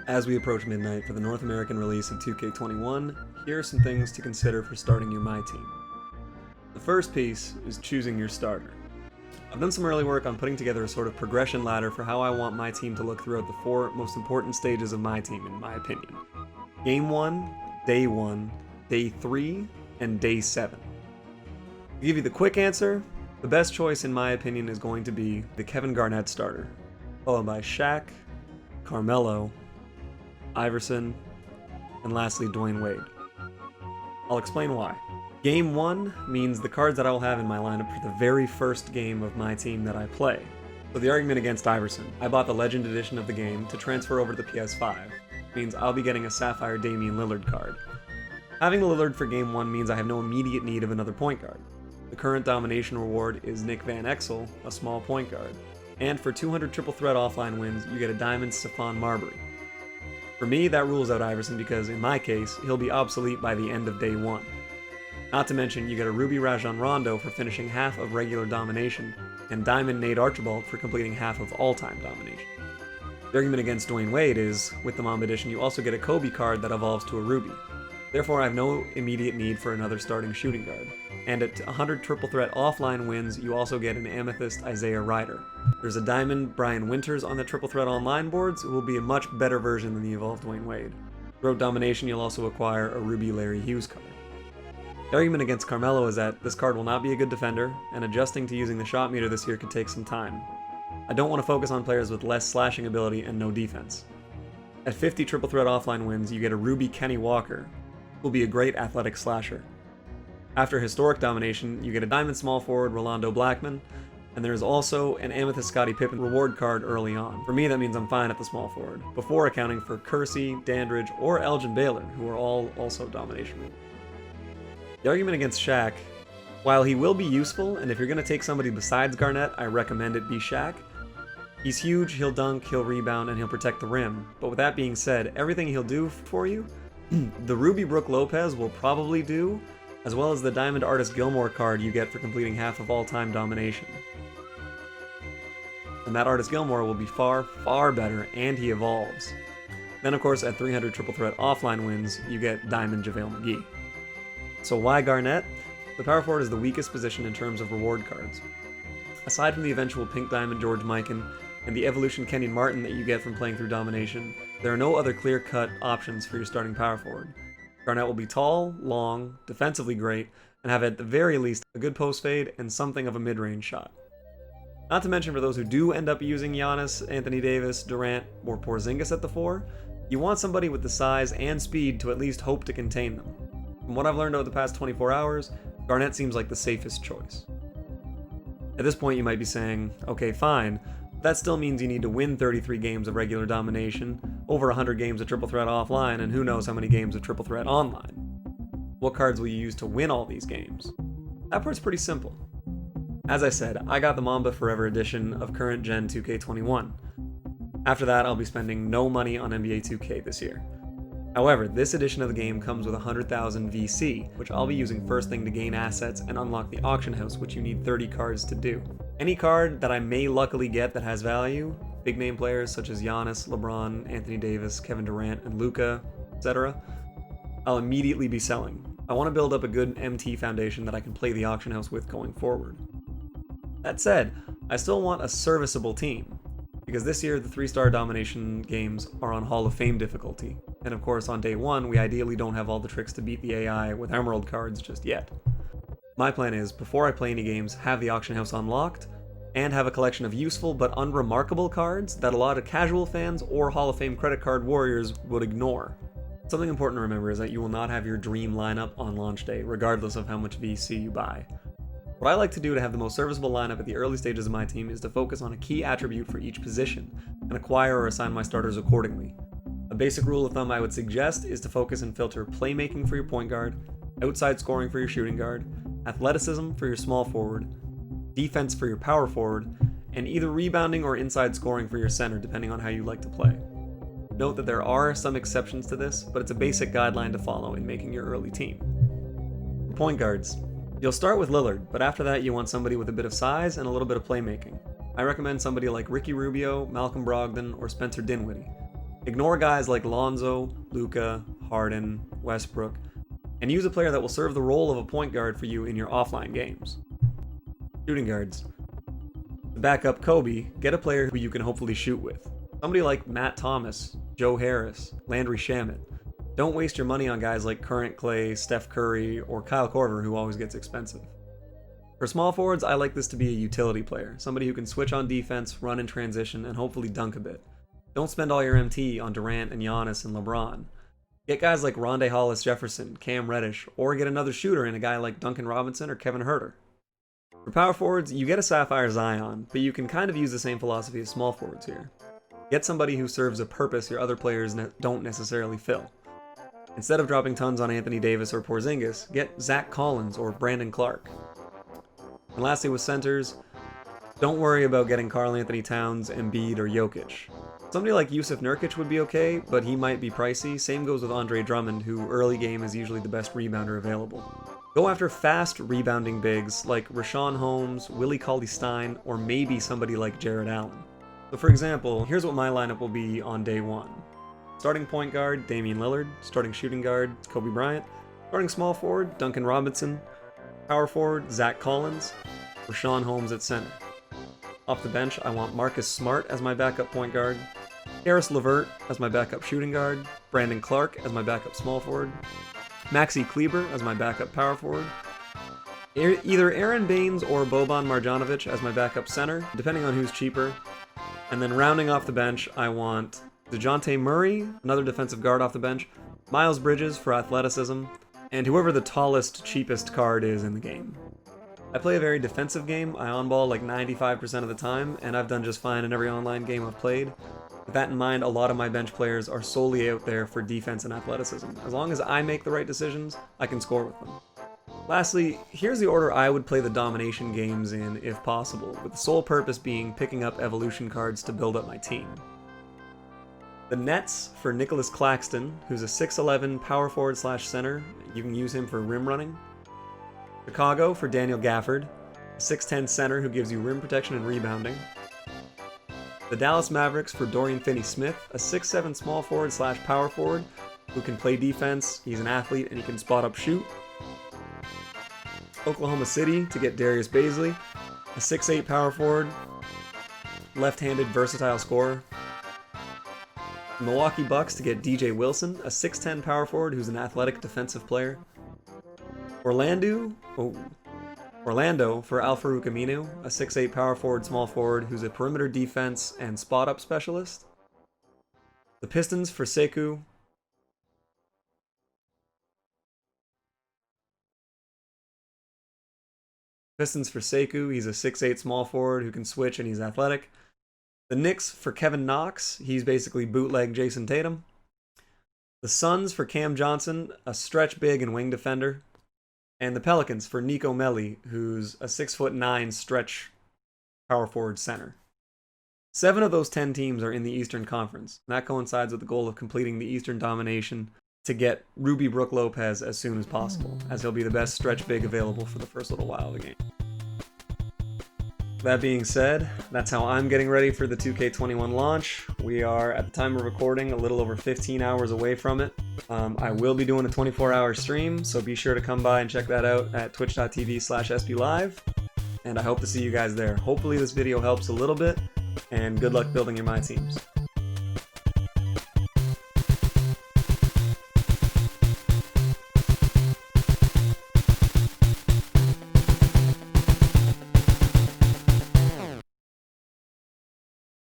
As we approach midnight for the North American release of 2K21, here are some things to consider for starting your MyTEAM. The first piece is choosing your starter. I've done some early work on putting together a sort of progression ladder for how I want my team to look throughout the 4 most important stages of my team, in my opinion. Game 1, Day 1, Day 3, and Day 7. To give you the quick answer, the best choice in my opinion is going to be the Kevin Garnett starter, followed by Shaq, Carmelo, Iverson, and lastly Dwyane Wade. I'll explain why. Game 1 means the cards that I will have in my lineup for the very first game of my team that I play. So the argument against Iverson, I bought the Legend Edition of the game to transfer over to the PS5, means I'll be getting a Sapphire Damian Lillard card. Having the Lillard for Game 1 means I have no immediate need of another point guard. The current domination reward is Nick Van Exel, a small point guard, and for 200 triple threat offline wins, you get a Diamond Stephon Marbury. For me, that rules out Iverson because, in my case, he'll be obsolete by the end of Day 1. Not to mention, you get a Ruby Rajon Rondo for finishing half of regular domination, and Diamond Nate Archibald for completing half of all-time domination. The argument against Dwyane Wade is, with the Mamba Edition, you also get a Kobe card that evolves to a Ruby. Therefore, I have no immediate need for another starting shooting guard. And at 100 triple threat offline wins, you also get an Amethyst Isaiah Rider. There's a Diamond Brian Winters on the triple threat online boards, who will be a much better version than the evolved Dwyane Wade. Throughout domination, you'll also acquire a Ruby Larry Hughes card. The argument against Carmelo is that this card will not be a good defender, and adjusting to using the shot meter this year could take some time. I don't want to focus on players with less slashing ability and no defense. At 50 triple threat offline wins, you get a Ruby Kenny Walker, who will be a great athletic slasher. After historic domination, you get a Diamond small forward Rolando Blackman, and there is also an Amethyst Scottie Pippen reward card early on. For me, that means I'm fine at the small forward, before accounting for Kersey, Dandridge, or Elgin Baylor, who are all also domination rules. The argument against Shaq, while he will be useful, and if you're going to take somebody besides Garnett, I recommend it be Shaq. He's huge, he'll dunk, he'll rebound, and he'll protect the rim. But with that being said, everything he'll do for you, the Ruby Brook Lopez will probably do, as well as the Diamond Artist Gilmore card you get for completing half of all-time domination. And that Artist Gilmore will be far, far better, and he evolves. Then of course, at 300 triple threat offline wins, you get Diamond JaVale McGee. So why Garnett? The power forward is the weakest position in terms of reward cards. Aside from the eventual Pink Diamond George Mikan and the Evolution Kenyon Martin that you get from playing through domination, there are no other clear-cut options for your starting power forward. Garnett will be tall, long, defensively great, and have at the very least a good post fade and something of a mid-range shot. Not to mention for those who do end up using Giannis, Anthony Davis, Durant, or Porzingis at the 4, you want somebody with the size and speed to at least hope to contain them. From what I've learned over the past 24 hours, Garnett seems like the safest choice. At this point you might be saying, okay fine, but that still means you need to win 33 games of regular domination, over 100 games of triple threat offline, and who knows how many games of triple threat online. What cards will you use to win all these games? That part's pretty simple. As I said, I got the Mamba Forever edition of current gen 2K21. After that, I'll be spending no money on NBA 2K this year. However, this edition of the game comes with 100,000 VC, which I'll be using first thing to gain assets and unlock the auction house, which you need 30 cards to do. Any card that I may luckily get that has value, big name players such as Giannis, LeBron, Anthony Davis, Kevin Durant, and Luka, etc., I'll immediately be selling. I want to build up a good MT foundation that I can play the auction house with going forward. That said, I still want a serviceable team, because this year the 3-star domination games are on Hall of Fame difficulty, and of course on Day 1 we ideally don't have all the tricks to beat the AI with Emerald cards just yet. My plan is, before I play any games, have the auction house unlocked, and have a collection of useful but unremarkable cards that a lot of casual fans or Hall of Fame credit card warriors would ignore. Something important to remember is that you will not have your dream lineup on launch day, regardless of how much VC you buy. What I like to do to have the most serviceable lineup at the early stages of my team is to focus on a key attribute for each position, and acquire or assign my starters accordingly. A basic rule of thumb I would suggest is to focus and filter playmaking for your point guard, outside scoring for your shooting guard, athleticism for your small forward, defense for your power forward, and either rebounding or inside scoring for your center, depending on how you like to play. Note that there are some exceptions to this, but it's a basic guideline to follow in making your early team. For point guards, you'll start with Lillard, but after that you want somebody with a bit of size and a little bit of playmaking. I recommend somebody like Ricky Rubio, Malcolm Brogdon, or Spencer Dinwiddie. Ignore guys like Lonzo, Luka, Harden, Westbrook, and use a player that will serve the role of a point guard for you in your offline games. Shooting guards. To back up Kobe, get a player who you can hopefully shoot with. Somebody like Matt Thomas, Joe Harris, Landry Shamet. Don't waste your money on guys like Current Clay, Steph Curry, or Kyle Korver, who always gets expensive. For small forwards, I like this to be a utility player, somebody who can switch on defense, run in transition, and hopefully dunk a bit. Don't spend all your MT on Durant and Giannis and LeBron. Get guys like Rondae Hollis-Jefferson, Cam Reddish, or get another shooter in a guy like Duncan Robinson or Kevin Huerter. For power forwards, you get a Sapphire Zion, but you can kind of use the same philosophy as small forwards here. Get somebody who serves a purpose your other players don't necessarily fill. Instead of dropping tons on Anthony Davis or Porzingis, get Zach Collins or Brandon Clark. And lastly with centers, don't worry about getting Karl Anthony Towns, Embiid, or Jokic. Somebody like Yusuf Nurkic would be okay, but he might be pricey. Same goes with Andre Drummond, who early game is usually the best rebounder available. Go after fast rebounding bigs like Rashawn Holmes, Willie Cauley-Stein, or maybe somebody like Jarrett Allen. So for example, here's what my lineup will be on day one. Starting point guard, Damian Lillard. Starting shooting guard, Kobe Bryant. Starting small forward, Duncan Robinson. Power forward, Zach Collins. Rashawn Holmes at center. Off the bench, I want Marcus Smart as my backup point guard. Karis LeVert as my backup shooting guard. Brandon Clark as my backup small forward. Maxi Kleber as my backup power forward. Either Aaron Baines or Boban Marjanovic as my backup center, depending on who's cheaper. And then rounding off the bench, I want DeJounte Murray, another defensive guard off the bench, Miles Bridges for athleticism, and whoever the tallest, cheapest card is in the game. I play a very defensive game. I on-ball like 95% of the time, and I've done just fine in every online game I've played. With that in mind, a lot of my bench players are solely out there for defense and athleticism. As long as I make the right decisions, I can score with them. Lastly, here's the order I would play the domination games in if possible, with the sole purpose being picking up evolution cards to build up my team. The Nets for Nicholas Claxton, who's a 6'11 power forward / center. You can use him for rim running. Chicago for Daniel Gafford, a 6'10 center who gives you rim protection and rebounding. The Dallas Mavericks for Dorian Finney-Smith, a 6'7 small forward / power forward who can play defense, he's an athlete, and he can spot up shoot. Oklahoma City to get Darius Bazley, a 6'8 power forward, left-handed versatile scorer. The Milwaukee Bucks to get DJ Wilson, a 6'10 power forward who's an athletic defensive player. Orlando for Al-Farouq Aminu, a 6'8 power forward, small forward who's a perimeter defense and spot-up specialist. The Pistons for Sekou. He's a 6'8 small forward who can switch and he's athletic. The Knicks for Kevin Knox, he's basically bootleg Jason Tatum. The Suns for Cam Johnson, a stretch big and wing defender. And the Pelicans for Nico Melli, who's a 6'9 stretch power forward center. 7 of those 10 teams are in the Eastern Conference, and that coincides with the goal of completing the Eastern domination to get Ruby Brook Lopez as soon as possible, as he'll be the best stretch big available for the first little while of the game. That being said, that's how I'm getting ready for the 2K21 launch. We are, at the time of recording, a little over 15 hours away from it. I will be doing a 24-hour stream, so be sure to come by and check that out at twitch.tv/SBLive, and I hope to see you guys there. Hopefully this video helps a little bit, and good luck building your MyTEAMs.